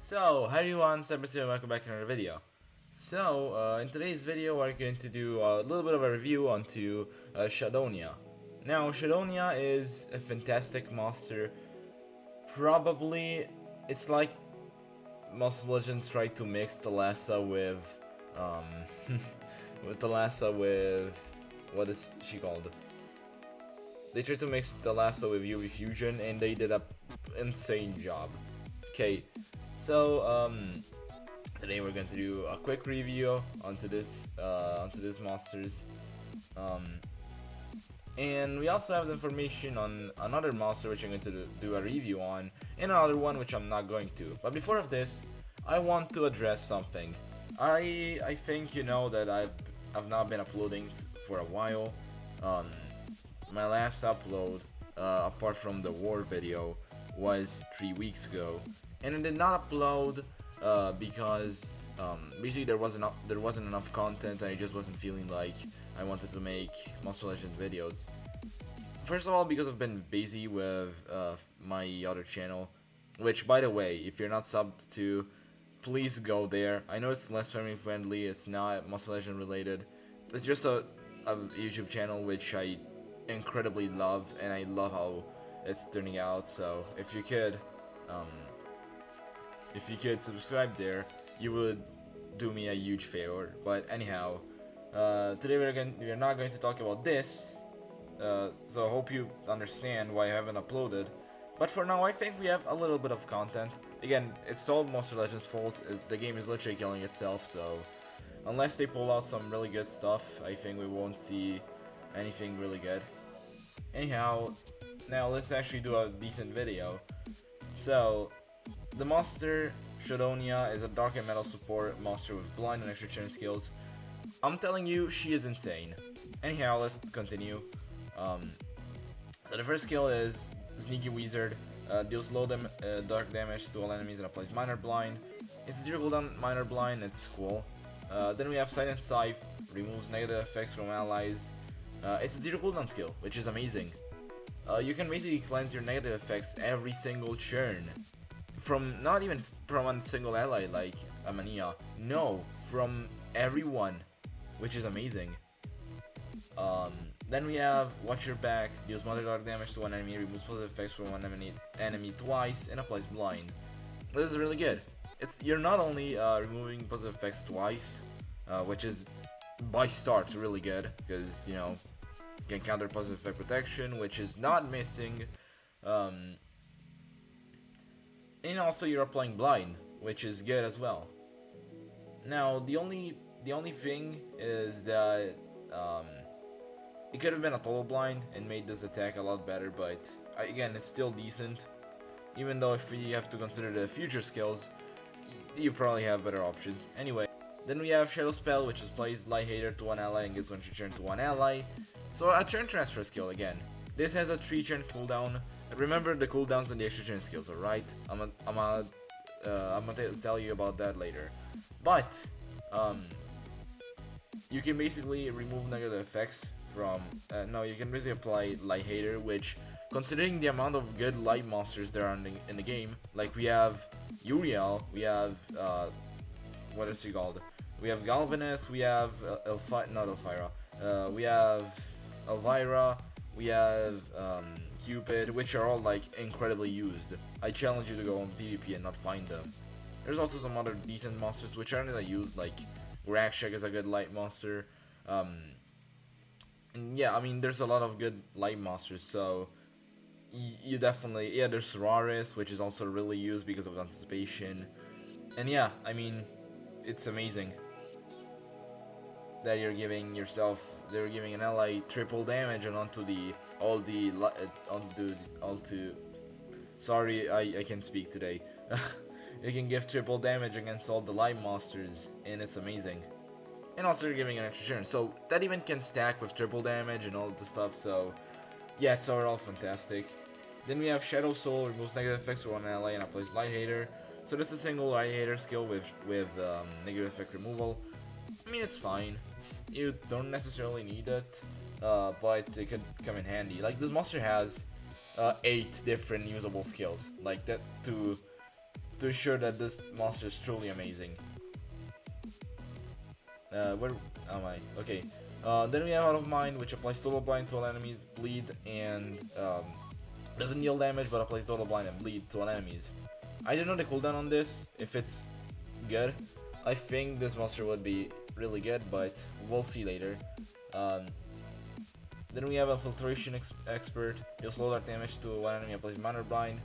So, hi everyone, Cyber and welcome back to another video. So, in today's video, we're going to do a little bit of a review onto Shadownya. Now, Shadownya is a fantastic monster. Probably, it's like most legends try to mix Thalassa with, um, with Thalassa with, what is she called? They tried to mix Thalassa with UV Fusion, and they did a insane job. Okay, so today we're going to do a quick review onto this monsters, and we also have the information on another monster which I'm going to do a review on, and another one which I'm not going to. But before of this, I want to address something. I think you know that I've not been uploading for a while. My last upload, apart from the war video, was 3 weeks ago, and I did not upload because basically there wasn't enough content, and I just wasn't feeling like I wanted to make Monster Legend videos. First of all, because I've been busy with my other channel, which, by the way, if you're not subbed to, please go there. I know it's less family friendly, it's not Monster Legend related. It's just a YouTube channel which I incredibly love, and I love how it's turning out. So if you could subscribe there, you would do me a huge favor. But anyhow, today we're not going to talk about this, so I hope you understand why I haven't uploaded. But for now, I think we have a little bit of content. Again, it's all Monster Legends' fault. The game is literally killing itself, so unless they pull out some really good stuff, I think we won't see anything really good. Anyhow, now let's actually do a decent video. So, the monster Shadownya is a dark and metal support monster with blind and extra chain skills. I'm telling you, she is insane. Anyhow, let's continue. So the first skill is Sneaky Wizard. Deals low dark damage to all enemies and applies minor blind. It's 0 cooldown minor blind, it's cool. Then we have Silent Scythe, removes negative effects from allies. It's a 0 cooldown skill, which is amazing. You can basically cleanse your negative effects every single churn. Not even from one single ally like Amania. No, from everyone, which is amazing. Then we have Watch Your Back, deals moderate dark damage to one enemy, removes positive effects from one enemy twice, and applies blind. This is really good. You're not only removing positive effects twice, which is by start really good, because you know you can counter positive effect protection, which is not missing. And also you're applying blind, which is good as well. Now the only thing is that it could have been a total blind and made this attack a lot better, but again, it's still decent. Even though if we have to consider the future skills, you probably have better options. Anyway, then we have Shadow Spell, which is plays Light Hater to one ally and gives one turn to one ally. So a turn transfer skill again. This has a 3 turn cooldown. Remember the cooldowns and the extra turn skills, alright? I'm gonna tell you about that later. But you can basically remove negative effects from. You can basically apply Light Hater, which, considering the amount of good light monsters there are in the game, like we have Uriel, we have what is he called? We have Galvanus, we have we have Elvira, we have Cupid, which are all like incredibly used. I challenge you to go on PvP and not find them. There's also some other decent monsters which aren't that used, like Rakshak is a good light monster. And yeah, I mean there's a lot of good light monsters, so you definitely, there's Solaris, which is also really used because of anticipation. And yeah, I mean, it's amazing that they're giving an ally triple damage and sorry, I can't speak today. You can give triple damage against all the light monsters, and it's amazing. And also you're giving an extra turn, so that even can stack with triple damage and all the stuff, so yeah, it's overall fantastic. Then we have Shadow Soul, removes negative effects for one ally and applies Light Hater. So this is a single Light Hater skill with negative effect removal. I mean, it's fine. You don't necessarily need it, but it could come in handy. Like, this monster has 8 different usable skills, like that, to to ensure that this monster is truly amazing. Where am I? Okay. Then we have Out of Mind, which applies total blind to all enemies, bleed, and doesn't deal damage, but applies total blind and bleed to all enemies. I don't know the cooldown on this, if it's good. I think this monster would be really good, but we'll see later. Then we have a Filtration Expert. Deals low dark damage to one enemy, applies minor blind.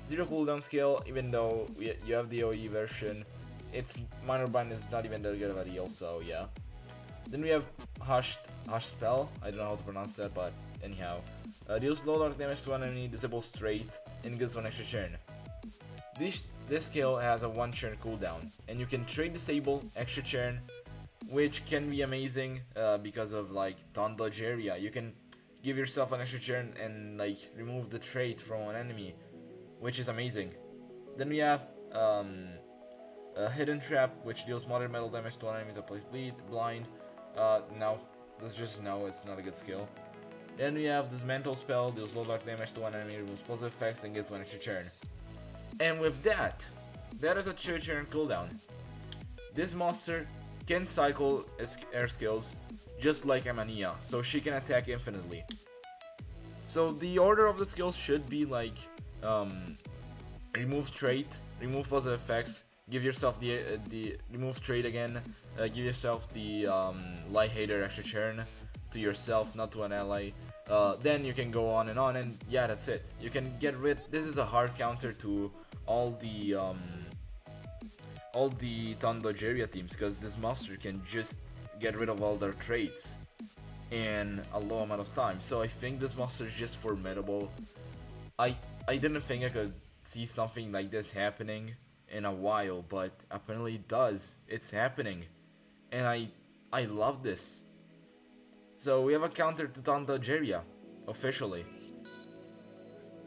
0 cooldown skill, even though you have the OE version. Its minor blind is not even that good of a deal, so yeah. Then we have Hush Spell. I don't know how to pronounce that, but anyhow. Deals low dark damage to one enemy, disables straight, and gives 1 extra turn. This skill has a 1 turn cooldown, and you can trade disable extra turn, which can be amazing because of like don't dodge area. You can give yourself an extra turn and like remove the trait from an enemy, which is amazing. Then we have a Hidden Trap, which deals moderate metal damage to enemies that place blind. No, that's just no, it's not a good skill. Then we have Dismantle Spell, deals low dark damage to one enemy, removes positive effects, and gives 1 extra turn. And with that is a 2 turn cooldown. This monster can cycle air skills just like Amania, so she can attack infinitely. So the order of the skills should be like remove trait, remove positive effects, give yourself the remove trait again, give yourself the Light Hater extra turn to yourself, not to an ally. Then you can go on, and yeah, that's it. You can get rid. This is a hard counter to all the Tandogeria teams, because this monster can just get rid of all their traits in a low amount of time. So I think this monster is just formidable. I didn't think I could see something like this happening in a while, but apparently it does. It's happening, and I love this. So we have a counter to Tandogeria officially.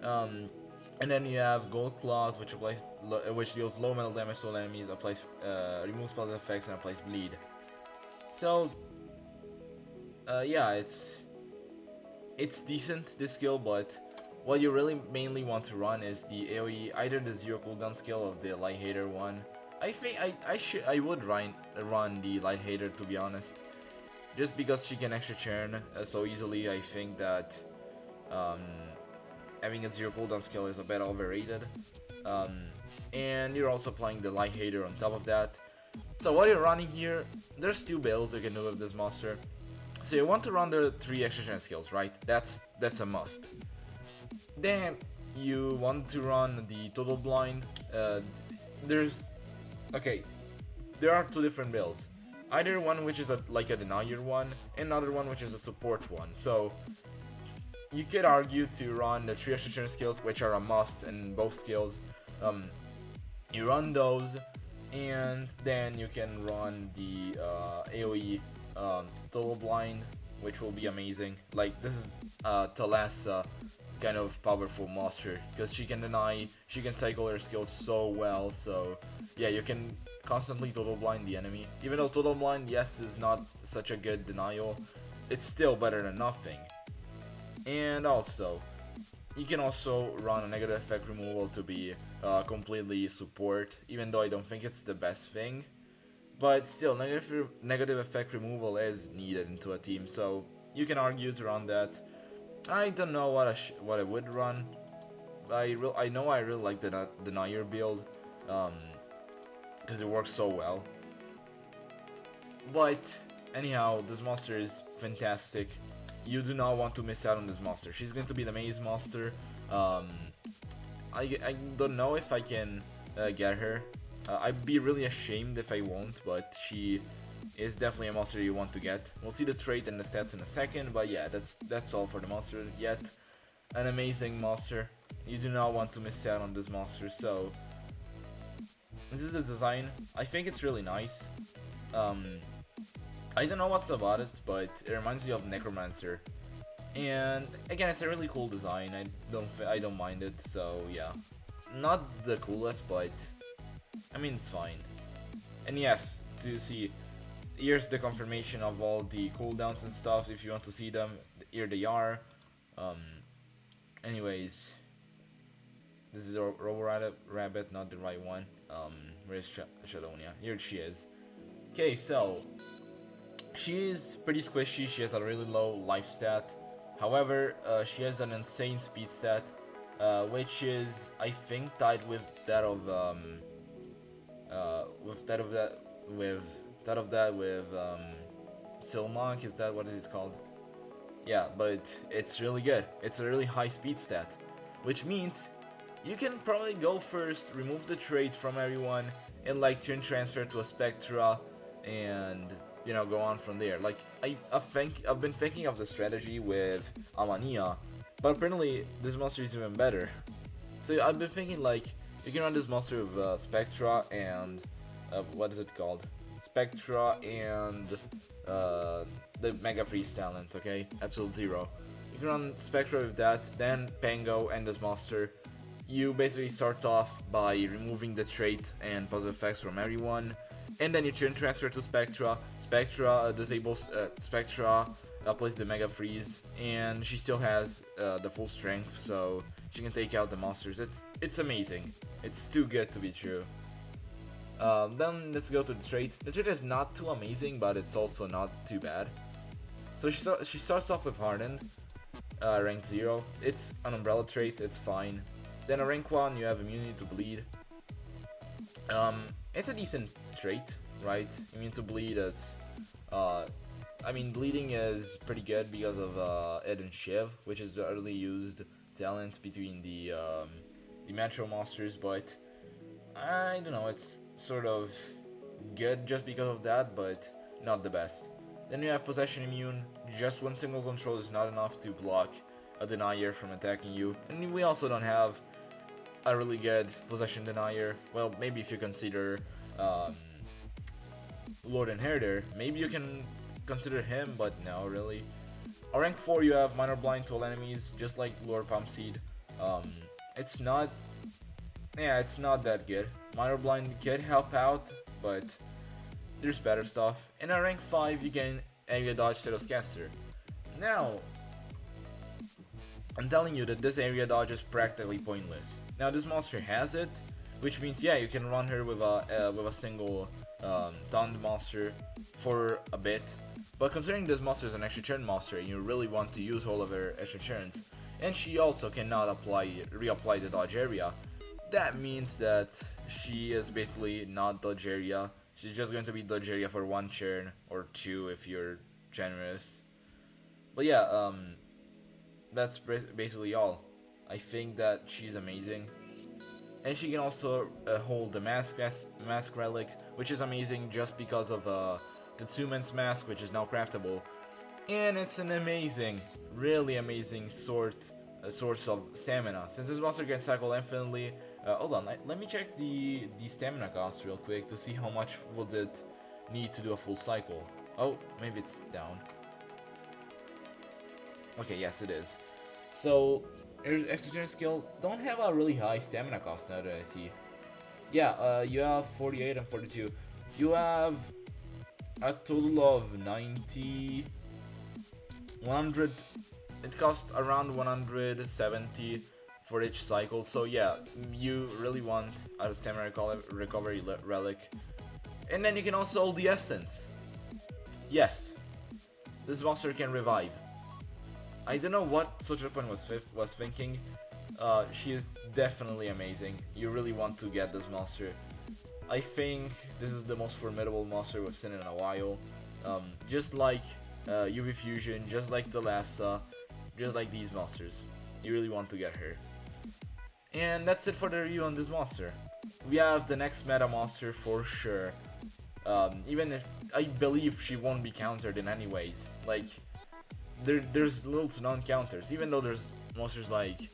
And then you have Gold Claws, which deals low metal damage to all enemies, removes positive effects, and applies bleed. So yeah, it's decent, this skill, but what you really mainly want to run is the AoE, either the 0 cooldown skill of the Light Hater one. I think I would run the Light Hater, to be honest, just because she can extra churn so easily. I think that having a 0 cooldown skill is a bit overrated, and you're also playing the Light Hater on top of that. So what you're running here, there's 2 builds you can do with this monster. So you want to run the 3 extra churn skills, right? That's a must. Then you want to run the total blind. There are 2 different builds. Either one which is like a denier one, and another one which is a support one. So you could argue to run the 3 extra turn skills, which are a must in both skills. You run those, and then you can run the AoE total blind, which will be amazing. Like, this is Thalassa kind of powerful monster, because she can cycle her skills so well. So yeah, you can constantly total blind the enemy. Even though total blind, yes, is not such a good denial, it's still better than nothing. And also, you can also run a negative effect removal to be completely support, even though I don't think it's the best thing. But still, negative effect removal is needed into a team, so you can argue to run that. I don't know what I would run. I know I really like the denier build, because it works so well. But anyhow, this monster is fantastic. You do not want to miss out on this monster. She's going to be the maze monster. I don't know if I can get her. I'd be really ashamed if I won't, but she is definitely a monster you want to get. We'll see the trait and the stats in a second, but yeah, that's all for the monster. Yet an amazing monster. You do not want to miss out on this monster. So this is the design. I think it's really nice. I don't know what's about it, but it reminds me of Necromancer. And again, it's a really cool design. I don't mind it. So yeah, not the coolest, but I mean, it's fine. And yes, to see, here's the confirmation of all the cooldowns and stuff. If you want to see them, here they are. Anyways, This is a Rabbit, not the right one. Where's Shadownya? Here she is. Okay, so she is pretty squishy. She has a really low life stat. However, she has an insane speed stat, which is, I think, tied with that of Silmark. Is that what it is called? Yeah, but it's really good. It's a really high speed stat, which means you can probably go first, remove the trait from everyone, and like turn transfer to a Spectra, and go on from there. Like I've been thinking of the strategy with Amania, but apparently this monster is even better. So I've been thinking like you can run this monster with Spectra and what is it called? Spectra and the Mega Freeze talent, okay? Absolute Zero. You can run Spectra with that, then Pango and this monster. You basically start off by removing the trait and positive effects from everyone, and then you turn transfer to Spectra. Spectra disables Spectra, plays the Mega Freeze, and she still has the full strength, so she can take out the monsters. It's amazing. It's too good to be true. Then let's go to the trait. The trait is not too amazing, but it's also not too bad. So she starts off with Hardened, rank 0. It's an umbrella trait, it's fine. Then a rank 1, you have immunity to bleed. It's a decent trait, right? Immune to bleed is, I mean, bleeding is pretty good because of Ed and Shiv, which is the early used talent between the Metro monsters, but I don't know, it's sort of good just because of that, but not the best. Then you have Possession Immune. Just one single control is not enough to block a Denier from attacking you, and we also don't have a really good Possession Denier. Well, maybe if you consider Lord Inheritor, maybe you can consider him, but no, really. On rank 4 you have Minor Blind to all enemies, just like Lord Pumpseed. It's not that good. Minor Blind can help out, but there's better stuff. And at rank 5 you can Area Dodge Caster. Now, I'm telling you that this Area Dodge is practically pointless. Now this monster has it, which means yeah, you can run her with a single Taunt monster for a bit. But considering this monster is an extra turn monster and you really want to use all of her extra turns, and she also cannot reapply the dodge area, that means that she is basically not dodge area. She's just going to be dodge area for one turn or two if you're generous. But yeah, that's basically all. I think that she's amazing. And she can also hold the mask relic, which is amazing just because of Tetsumen's mask, which is now craftable. And it's an amazing, really amazing source of stamina. Since this monster can cycle infinitely, hold on, let me check the stamina cost real quick to see how much would it need to do a full cycle. Oh, maybe it's down. Okay, yes it is. So, extra skill don't have a really high stamina cost now that I see. Yeah, you have 48 and 42. You have a total of 90, 100. It costs around 170 for each cycle. So yeah, you really want a stamina recovery relic. And then you can also hold the essence. Yes, this monster can revive. I don't know what Sochapon was thinking. She is definitely amazing. You really want to get this monster. I think this is the most formidable monster we've seen in a while. Just like UV Fusion, just like the Lhasa, just like these monsters. You really want to get her. And that's it for the review on this monster. We have the next meta monster for sure. Even if I believe she won't be countered in any ways. Like, there's little to none counters. Even though there's monsters like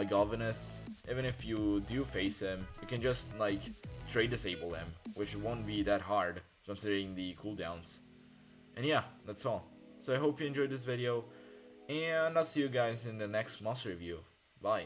Galvanus, even if you do face him, you can just like trade disable him, which won't be that hard considering the cooldowns. And yeah, that's all. So I hope you enjoyed this video, and I'll see you guys in the next monster review. Bye.